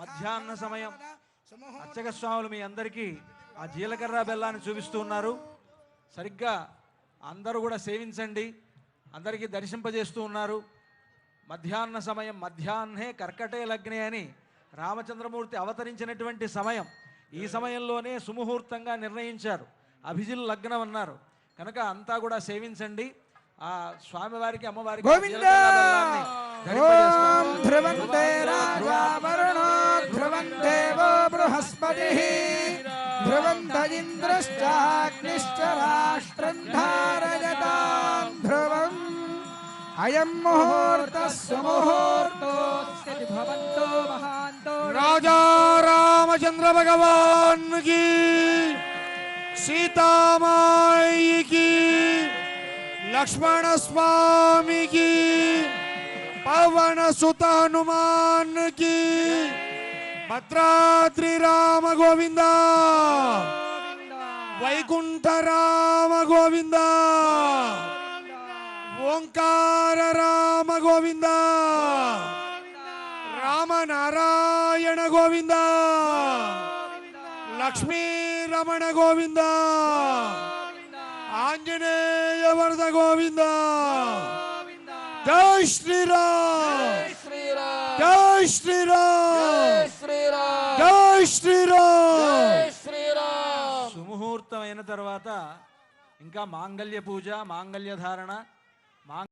మధ్యాహ్న సమయం అర్చక స్వాములు మీ అందరికీ ఆ జీలకర్ర బెల్లాన్ని చూపిస్తూ ఉన్నారు. సరిగ్గా అందరూ కూడా సేవించండి, అందరికీ దర్శింపజేస్తూ ఉన్నారు. మధ్యాహ్న సమయం, మధ్యాహ్నే కర్కటే లగ్నే అని రామచంద్రమూర్తి అవతరించినటువంటి సమయం. ఈ సమయంలోనే సుముహూర్తంగా నిర్ణయించారు, అభిజిల్ లగ్నం అన్నారు. కనుక అంతా కూడా సేవించండి. ఆ స్వామివారికి అమ్మవారికి ధ్రువంతే రాజా వరుణో ధ్రువందేవో బృహస్పతిః ధ్రువంత ఇంద్రశ్చాగ్నిశ్చ రాష్ట్రం ధారయతాం ధ్రువం అయం ముహూర్తః సుముహూర్తోస్తి భవంతో మహాంతో. రాజా రామచంద్ర భగవాన్ की, सीतामाई की, लक्ष्मण स्वामी की, पवन सुत हनुमान की, भद्राद्रि राम गोविंदा, वैकुंठ राम गोविंदा, ओंकार राम गोविंदा, राम नारायण गोविंदा, लक्ष्मी रमण गोविंदा, आंजनेय वरद गोविंदा. जय श्री राम, जय श्री राम, जय श्री राम. సుముహూర్తం అయిన తర్వాత ఇంకా మాంగళ్య పూజ, మాంగళ్య ధారణ,